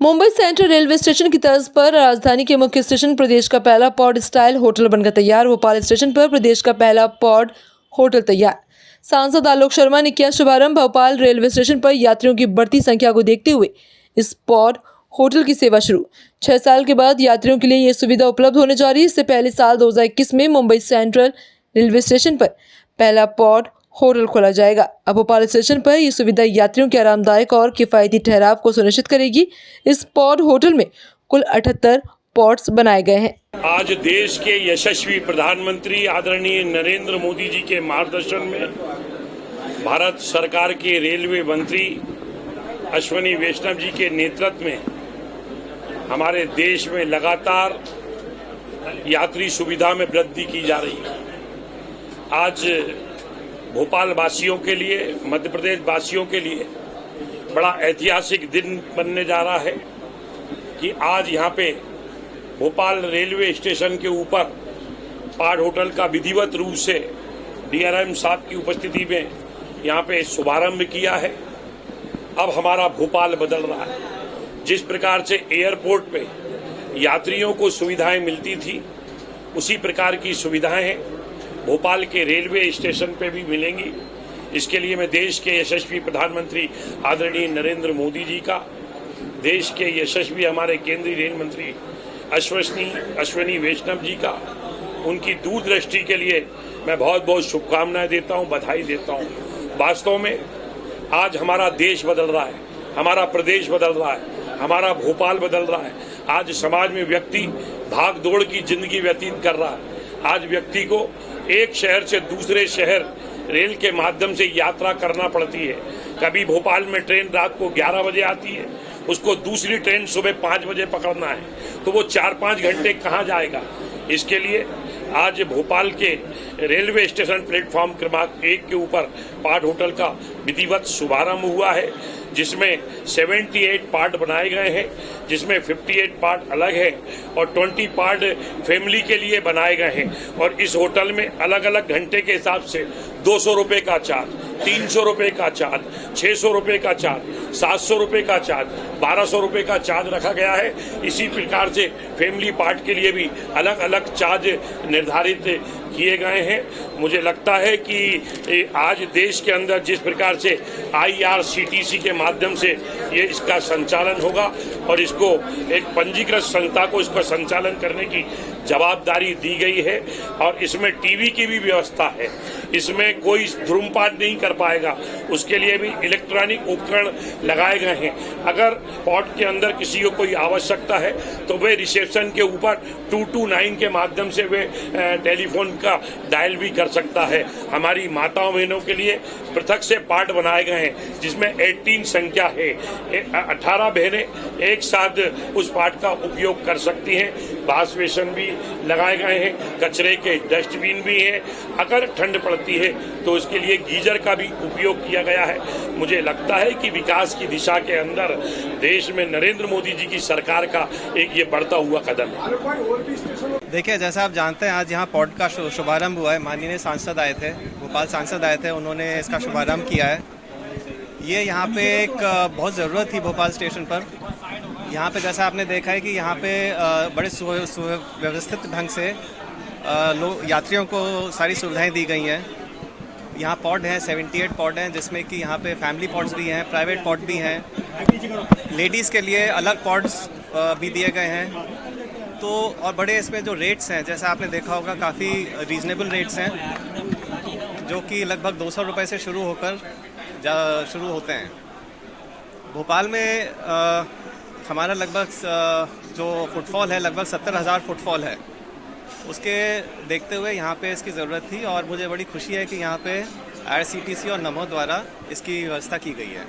Mumbai central railway station की तर्ज पर राजधानी के मुख्य स्टेशन प्रदेश का पहला पॉड स्टाइल होटल बनकर तैयार। भोपाल स्टेशन पर प्रदेश का पहला पॉड होटल तैयार। सांसद आलोक शर्मा ने किया शुभारंभ। भोपाल रेलवे स्टेशन पर यात्रियों की बढ़ती संख्या को देखते हुए इस पॉड होटल की सेवा शुरू। 6 साल के बाद यात्रियों के लिए ये सुविधा उपलब्ध होने जा रही है। इससे पहले साल 2021 में मुंबई सेंट्रल रेलवे स्टेशन पर पहला पॉड होटल खोला जाएगा। अब भोपाल स्टेशन पर यह सुविधा यात्रियों के आरामदायक और किफ़ायती ठहराव को सुनिश्चित करेगी। इस पॉड होटल में कुल 78 पॉड्स बनाए गए हैं। आज देश के यशस्वी प्रधानमंत्री आदरणीय नरेंद्र मोदी जी के मार्गदर्शन में भारत सरकार के रेलवे मंत्री अश्विनी वैष्णव जी के नेतृत्व में हमारे देश में लगातार यात्री सुविधा में वृद्धि की जा रही है। आज भोपाल वासियों के लिए, मध्य प्रदेश वासियों के लिए बड़ा ऐतिहासिक दिन बनने जा रहा है कि आज यहाँ पे भोपाल रेलवे स्टेशन के ऊपर पॉड होटल का विधिवत रूप से डीआरएम साहब की उपस्थिति में यहाँ पे शुभारंभ किया है। अब हमारा भोपाल बदल रहा है। जिस प्रकार से एयरपोर्ट पे यात्रियों को सुविधाएं मिलती थी, उसी प्रकार की सुविधाएं भोपाल के रेलवे स्टेशन पे भी मिलेंगी। इसके लिए मैं देश के यशस्वी प्रधानमंत्री आदरणीय नरेंद्र मोदी जी का, देश के यशस्वी हमारे केंद्रीय रेल मंत्री अश्विनी वैष्णव जी का, उनकी दूरदृष्टि के लिए मैं बहुत बहुत शुभकामनाएं देता हूं, बधाई देता हूं। वास्तव में आज हमारा देश बदल रहा है, हमारा प्रदेश बदल रहा है, हमारा भोपाल बदल रहा है। आज समाज में व्यक्ति भाग दौड़ की जिंदगी व्यतीत कर रहा है। आज व्यक्ति को एक शहर से दूसरे शहर रेल के माध्यम से यात्रा करना पड़ती है। कभी भोपाल में ट्रेन रात को 11 बजे आती है, उसको दूसरी ट्रेन सुबह 5 बजे पकड़ना है, तो वो 4-5 घंटे कहाँ जाएगा। इसके लिए आज भोपाल के रेलवे स्टेशन प्लेटफॉर्म क्रमांक 1 के ऊपर पॉड होटल का विधिवत शुभारंभ हुआ है, जिसमें 78 पार्ट बनाए गए हैं, जिसमें 58 पार्ट अलग है और 20 पार्ट फैमिली के लिए बनाए गए हैं। और इस होटल में अलग अलग घंटे के हिसाब से 200 रुपये का चार्ज, 300 रुपये का चार्ज, 600 रुपये का चार्ज, 700 रुपये का चार्ज, 1200 रुपये का चार्ज रखा गया है। इसी प्रकार से फैमिली पार्ट के लिए भी अलग अलग चार्ज निर्धारित किए गए हैं। मुझे लगता है कि आज देश के अंदर जिस प्रकार से IRCTC के माध्यम से ये इसका संचालन होगा और इसको एक पंजीकृत संस्था को इसका संचालन करने की जवाबदारी दी गई है और इसमें टीवी की भी व्यवस्था है। इसमें कोई धूम्रपान नहीं कर पाएगा, उसके लिए भी इलेक्ट्रॉनिक उपकरण लगाए गए हैं। अगर पॉड के अंदर किसी को कोई आवश्यकता है तो वे रिसेप्शन के ऊपर 229 के माध्यम से वे टेलीफोन का डायल भी कर सकता है। हमारी माताओं बहनों के लिए पृथक से पार्ट बनाए गए हैं, जिसमें 18 संख्या है। 18 बहनें एक साथ उस पार्ट का उपयोग कर सकती हैं। वॉश बेसिन भी लगाए गए हैं, कचरे के डस्टबिन भी हैं। अगर ठंड पड़ती है तो उसके लिए गीजर का भी उपयोग किया गया है। मुझे लगता है कि विकास की दिशा के अंदर देश में नरेंद्र मोदी जी की सरकार का एक ये बढ़ता हुआ कदम है। देखिए, जैसा आप जानते हैं, आज यहाँ पॉड का शुभारंभ हुआ है। माननीय सांसद आए थे, भोपाल सांसद आए थे, उन्होंने इसका शुभारंभ किया है। ये यहाँ पे एक बहुत ज़रूरत थी भोपाल स्टेशन पर। यहाँ पे जैसा आपने देखा है कि यहाँ पे बड़े सुव्यवस्थित ढंग से यात्रियों को सारी सुविधाएं दी गई हैं। यहाँ पॉड हैं, 78 पॉड हैं, जिसमें कि यहाँ पे फैमिली पॉड्स भी हैं, प्राइवेट पॉड भी हैं, लेडीज़ के लिए अलग पॉड्स भी दिए गए हैं। तो और बड़े इसमें जो रेट्स हैं, जैसा आपने देखा होगा, काफ़ी रीज़नेबल रेट्स हैं, जो कि लगभग 200 रुपये से शुरू होते हैं। भोपाल में हमारा लगभग जो फुटफॉल है, लगभग 70,000 फुटफॉल है। उसके देखते हुए यहाँ पे इसकी ज़रूरत थी और मुझे बड़ी खुशी है कि यहाँ पे IRCTC और नमो द्वारा इसकी व्यवस्था की गई है।